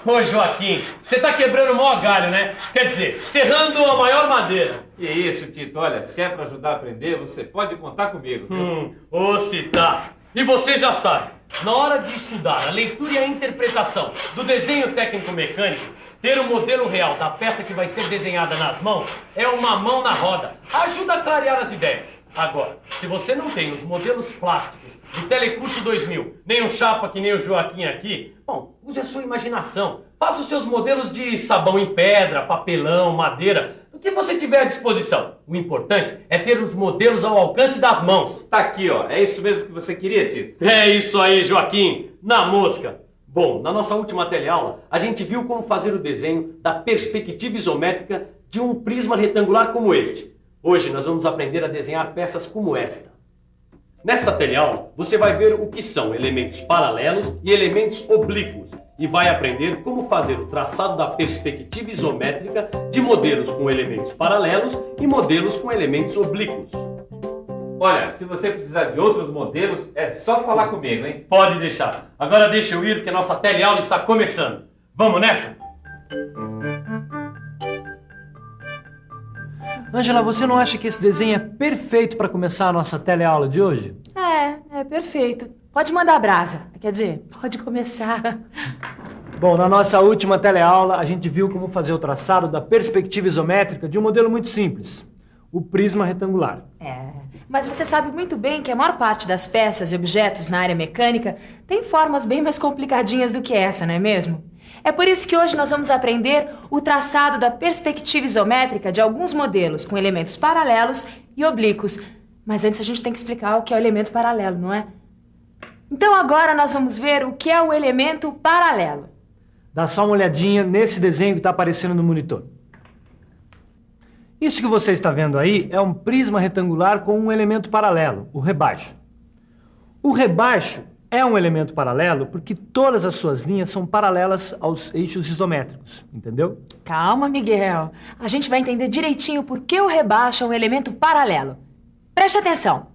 Ô Joaquim, você tá quebrando o maior galho, né? Quer dizer, serrando a maior madeira. E isso, Tito, olha, se é pra ajudar a aprender, você pode contar comigo, viu? Ô se tá. E você já sabe, na hora de estudar a leitura e a interpretação do desenho técnico-mecânico, ter o modelo real da peça que vai ser desenhada nas mãos é uma mão na roda. Ajuda a clarear as ideias. Agora, se você não tem os modelos plásticos do Telecurso 2000, nem um chapa que nem o Joaquim aqui, bom, use a sua imaginação. Faça os seus modelos de sabão em pedra, papelão, madeira, o que você tiver à disposição. O importante é ter os modelos ao alcance das mãos. Tá aqui, ó. É isso mesmo que você queria, Tito? É isso aí, Joaquim. Na mosca. Bom, na nossa última teleaula, a gente viu como fazer o desenho da perspectiva isométrica de um prisma retangular como este. Hoje nós vamos aprender a desenhar peças como esta. Nesta teleaula, você vai ver o que são elementos paralelos e elementos oblíquos e vai aprender como fazer o traçado da perspectiva isométrica de modelos com elementos paralelos e modelos com elementos oblíquos. Olha, se você precisar de outros modelos, é só falar comigo, hein? Pode deixar. Agora deixa eu ir, que a nossa teleaula está começando. Vamos nessa? Ângela, você não acha que esse desenho é perfeito para começar a nossa teleaula de hoje? É perfeito. Pode mandar brasa. Quer dizer, pode começar. Bom, na nossa última teleaula, a gente viu como fazer o traçado da perspectiva isométrica de um modelo muito simples, o prisma retangular. Mas você sabe muito bem que a maior parte das peças e objetos na área mecânica tem formas bem mais complicadinhas do que essa, não é mesmo? É por isso que hoje nós vamos aprender o traçado da perspectiva isométrica de alguns modelos com elementos paralelos e oblíquos. Mas antes a gente tem que explicar o que é o elemento paralelo, não é? Então agora nós vamos ver o que é o elemento paralelo. Dá só uma olhadinha nesse desenho que está aparecendo no monitor. Isso que você está vendo aí é um prisma retangular com um elemento paralelo, o rebaixo. O rebaixo é um elemento paralelo porque todas as suas linhas são paralelas aos eixos isométricos, entendeu? Calma, Miguel. A gente vai entender direitinho por que o rebaixo é um elemento paralelo. Preste atenção.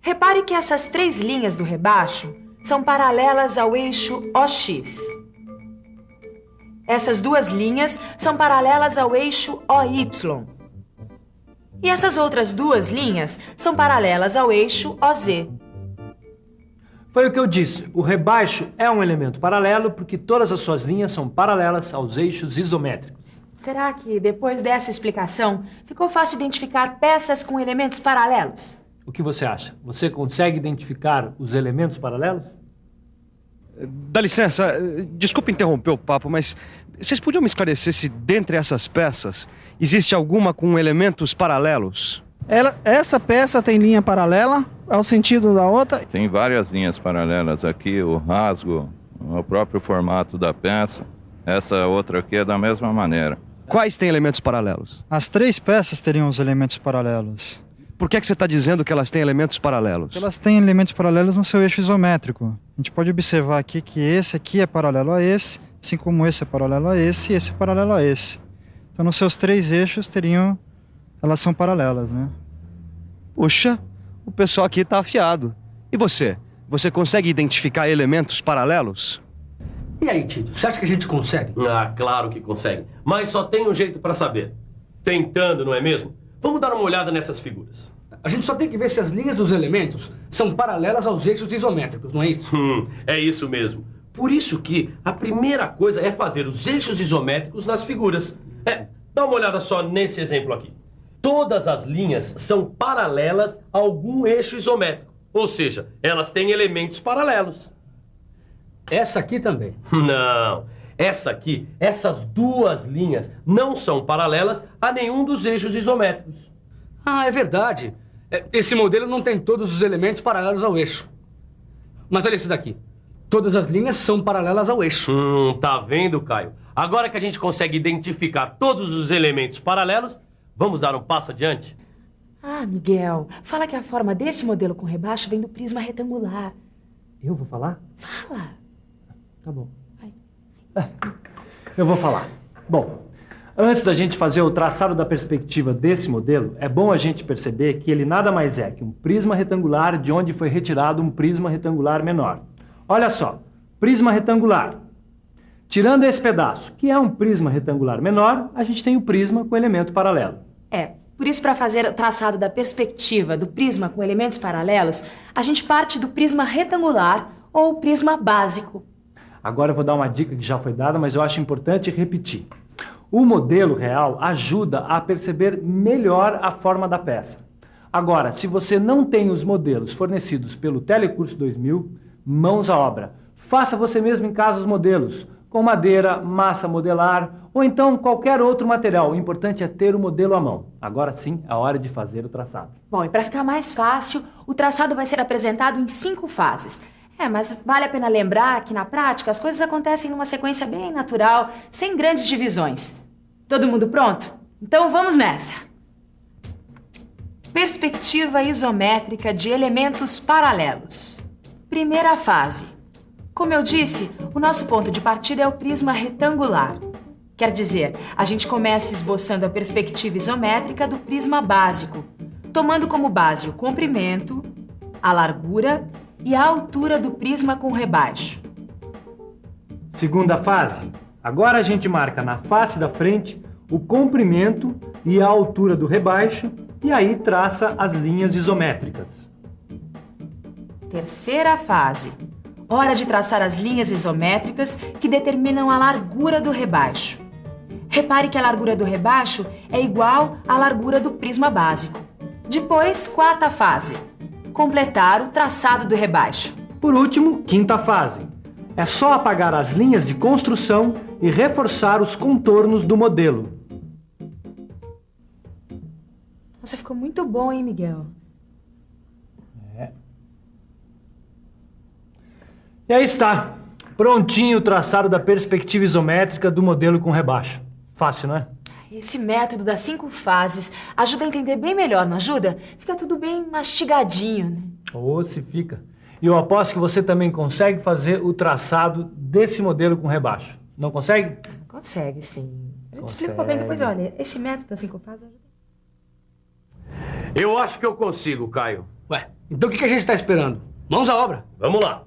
Repare que essas três linhas do rebaixo são paralelas ao eixo OX. Essas duas linhas são paralelas ao eixo OY. E essas outras duas linhas são paralelas ao eixo OZ. Foi o que eu disse. O rebaixo é um elemento paralelo porque todas as suas linhas são paralelas aos eixos isométricos. Será que, depois dessa explicação, ficou fácil identificar peças com elementos paralelos? O que você acha? Você consegue identificar os elementos paralelos? Dá licença, desculpa interromper o papo, mas vocês podiam me esclarecer se dentre essas peças existe alguma com elementos paralelos? Essa peça tem linha paralela ao sentido da outra? Tem várias linhas paralelas aqui, o rasgo, o próprio formato da peça. Essa outra aqui é da mesma maneira. Quais têm elementos paralelos? As três peças teriam os elementos paralelos. Por que você está dizendo que elas têm elementos paralelos? Porque elas têm elementos paralelos no seu eixo isométrico. A gente pode observar aqui que esse aqui é paralelo a esse, assim como esse é paralelo a esse e esse é paralelo a esse. Então, nos seus três eixos elas são paralelas, né? Puxa, o pessoal aqui está afiado. E você? Você consegue identificar elementos paralelos? E aí, Tito, você acha que a gente consegue? Ah, claro que consegue. Mas só tem um jeito para saber. Tentando, não é mesmo? Vamos dar uma olhada nessas figuras. A gente só tem que ver se as linhas dos elementos são paralelas aos eixos isométricos, não é isso? É isso mesmo. Por isso que a primeira coisa é fazer os eixos isométricos nas figuras. Dá uma olhada só nesse exemplo aqui. Todas as linhas são paralelas a algum eixo isométrico. Ou seja, elas têm elementos paralelos. Essa aqui também. Não. Essas duas linhas não são paralelas a nenhum dos eixos isométricos. Ah, é verdade. Esse modelo não tem todos os elementos paralelos ao eixo. Mas olha esse daqui. Todas as linhas são paralelas ao eixo. Tá vendo, Caio? Agora que a gente consegue identificar todos os elementos paralelos, vamos dar um passo adiante? Ah, Miguel, fala que a forma desse modelo com rebaixo vem do prisma retangular. Eu vou falar? Fala. Tá bom. Vai. Eu vou falar. Bom, antes da gente fazer o traçado da perspectiva desse modelo, é bom a gente perceber que ele nada mais é que um prisma retangular de onde foi retirado um prisma retangular menor. Olha só, prisma retangular. Tirando esse pedaço, que é um prisma retangular menor, a gente tem o prisma com elemento paralelo. Por isso, para fazer o traçado da perspectiva do prisma com elementos paralelos, a gente parte do prisma retangular ou prisma básico. Agora eu vou dar uma dica que já foi dada, mas eu acho importante repetir. O modelo real ajuda a perceber melhor a forma da peça. Agora, se você não tem os modelos fornecidos pelo Telecurso 2000, mãos à obra. Faça você mesmo em casa os modelos, com madeira, massa modelar ou então qualquer outro material. O importante é ter o modelo à mão. Agora sim, é a hora de fazer o traçado. Bom, e para ficar mais fácil, o traçado vai ser apresentado em 5 fases. Mas vale a pena lembrar que na prática as coisas acontecem numa sequência bem natural, sem grandes divisões. Todo mundo pronto? Então vamos nessa! Perspectiva isométrica de elementos paralelos. Primeira fase. Como eu disse, o nosso ponto de partida é o prisma retangular. Quer dizer, a gente começa esboçando a perspectiva isométrica do prisma básico, tomando como base o comprimento, a largura e a altura do prisma com rebaixo. Segunda fase. Agora a gente marca na face da frente o comprimento e a altura do rebaixo e aí traça as linhas isométricas. Terceira fase. Hora de traçar as linhas isométricas que determinam a largura do rebaixo. Repare que a largura do rebaixo é igual à largura do prisma básico. Depois, quarta fase. Completar o traçado do rebaixo. Por último, quinta fase. É só apagar as linhas de construção e reforçar os contornos do modelo. Nossa, ficou muito bom, hein, Miguel? E aí está. Prontinho o traçado da perspectiva isométrica do modelo com rebaixo. Fácil, não é? Esse método das 5 fases ajuda a entender bem melhor, não ajuda? Fica tudo bem mastigadinho, né? Se fica. E eu aposto que você também consegue fazer o traçado desse modelo com rebaixo. Não consegue? Consegue, sim. Eu te explico bem depois. Olha, esse método das 5 fases ajuda. Eu acho que eu consigo, Caio. Ué, então o que a gente está esperando? Mãos à obra. Vamos lá.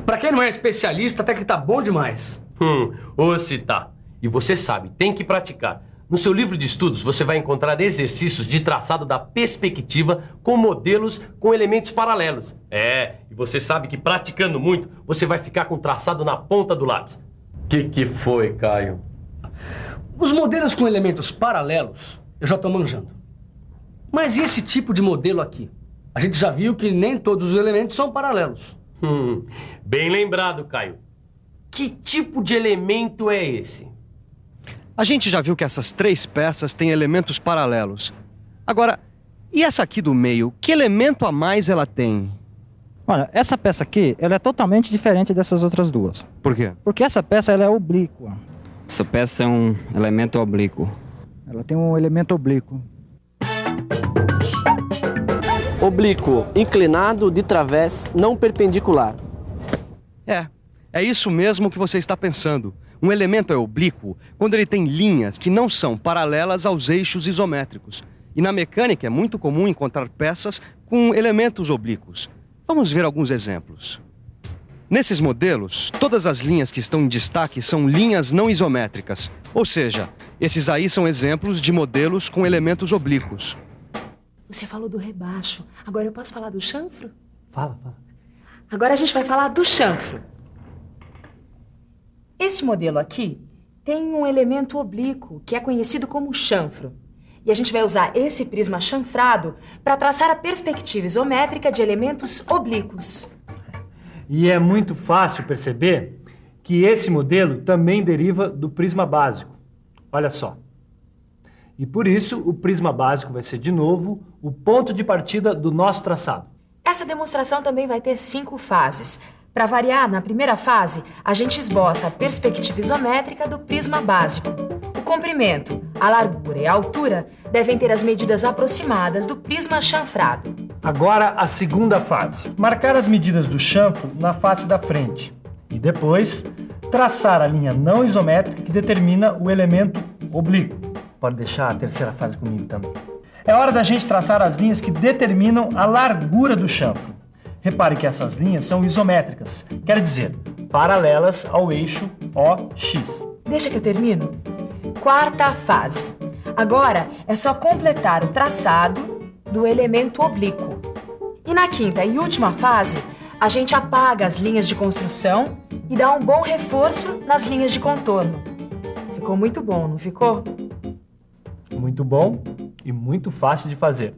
Pra quem não é especialista, até que tá bom demais. Se tá. E você sabe, tem que praticar. No seu livro de estudos, você vai encontrar exercícios de traçado da perspectiva com modelos com elementos paralelos. E você sabe que praticando muito, você vai ficar com o traçado na ponta do lápis. Que foi, Caio? Os modelos com elementos paralelos, eu já tô manjando. Mas e esse tipo de modelo aqui? A gente já viu que nem todos os elementos são paralelos. Bem lembrado, Caio. Que tipo de elemento é esse? A gente já viu que essas 3 peças têm elementos paralelos. Agora, e essa aqui do meio, que elemento a mais ela tem? Olha, essa peça aqui, ela é totalmente diferente dessas outras duas. Por quê? Porque essa peça, ela é oblíqua. Essa peça é um elemento oblíquo. Ela tem um elemento oblíquo. Oblíquo, inclinado, de través, não perpendicular. É isso mesmo que você está pensando. Um elemento é oblíquo quando ele tem linhas que não são paralelas aos eixos isométricos. E na mecânica é muito comum encontrar peças com elementos oblíquos. Vamos ver alguns exemplos. Nesses modelos, todas as linhas que estão em destaque são linhas não isométricas. Ou seja, esses aí são exemplos de modelos com elementos oblíquos. Você falou do rebaixo. Agora eu posso falar do chanfro? Fala. Agora a gente vai falar do chanfro. Esse modelo aqui tem um elemento oblíquo, que é conhecido como chanfro. E a gente vai usar esse prisma chanfrado para traçar a perspectiva isométrica de elementos oblíquos. E é muito fácil perceber que esse modelo também deriva do prisma básico. Olha só. E por isso, o prisma básico vai ser, de novo, o ponto de partida do nosso traçado. Essa demonstração também vai ter 5 fases. Para variar, na primeira fase, a gente esboça a perspectiva isométrica do prisma básico. O comprimento, a largura e a altura devem ter as medidas aproximadas do prisma chanfrado. Agora a segunda fase. Marcar as medidas do chanfro na face da frente. E depois, traçar a linha não isométrica que determina o elemento oblíquo. Pode deixar a terceira fase comigo também. É hora da gente traçar as linhas que determinam a largura do chanfro. Repare que essas linhas são isométricas, quer dizer, paralelas ao eixo OX. Deixa que eu termino. Quarta fase. Agora é só completar o traçado do elemento oblíquo. E na quinta e última fase, a gente apaga as linhas de construção e dá um bom reforço nas linhas de contorno. Ficou muito bom, não ficou? Muito bom e muito fácil de fazer.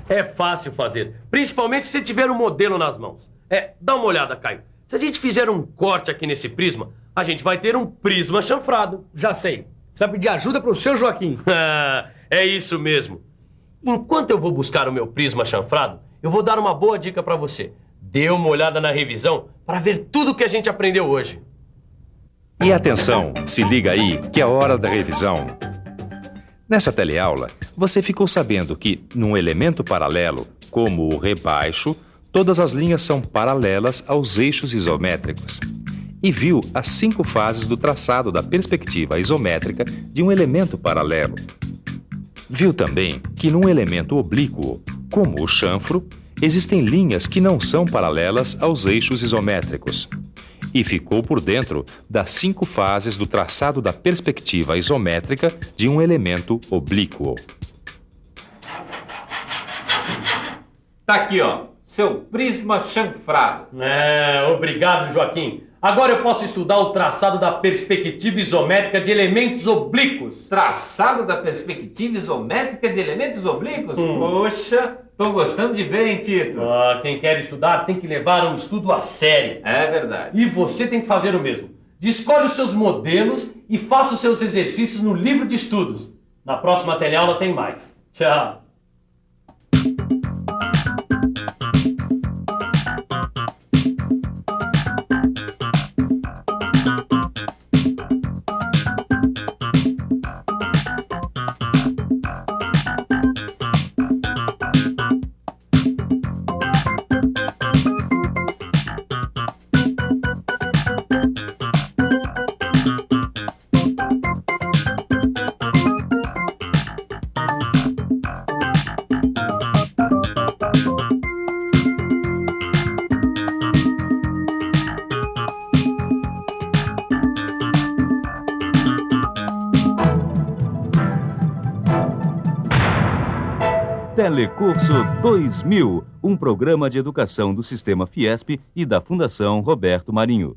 É fácil fazer, principalmente se você tiver um modelo nas mãos. Dá uma olhada, Caio. Se a gente fizer um corte aqui nesse prisma, a gente vai ter um prisma chanfrado. Já sei. Você vai pedir ajuda pro seu Joaquim. É isso mesmo. Enquanto eu vou buscar o meu prisma chanfrado, eu vou dar uma boa dica pra você. Dê uma olhada na revisão para ver tudo que a gente aprendeu hoje. E atenção, se liga aí que é hora da revisão. Nessa teleaula, você ficou sabendo que, num elemento paralelo, como o rebaixo, todas as linhas são paralelas aos eixos isométricos. E viu as 5 fases do traçado da perspectiva isométrica de um elemento paralelo. Viu também que num elemento oblíquo, como o chanfro, existem linhas que não são paralelas aos eixos isométricos. E ficou por dentro das 5 fases do traçado da perspectiva isométrica de um elemento oblíquo. Tá aqui, ó, seu prisma chanfrado. Obrigado, Joaquim. Agora eu posso estudar o traçado da perspectiva isométrica de elementos oblíquos. Traçado da perspectiva isométrica de elementos oblíquos? Poxa, tô gostando de ver, hein, Tito? Quem quer estudar tem que levar um estudo a sério. É verdade. E você tem que fazer o mesmo. Escolhe os seus modelos e faça os seus exercícios no livro de estudos. Na próxima teleaula tem mais. Tchau. Telecurso 2000, um programa de educação do Sistema Fiesp e da Fundação Roberto Marinho.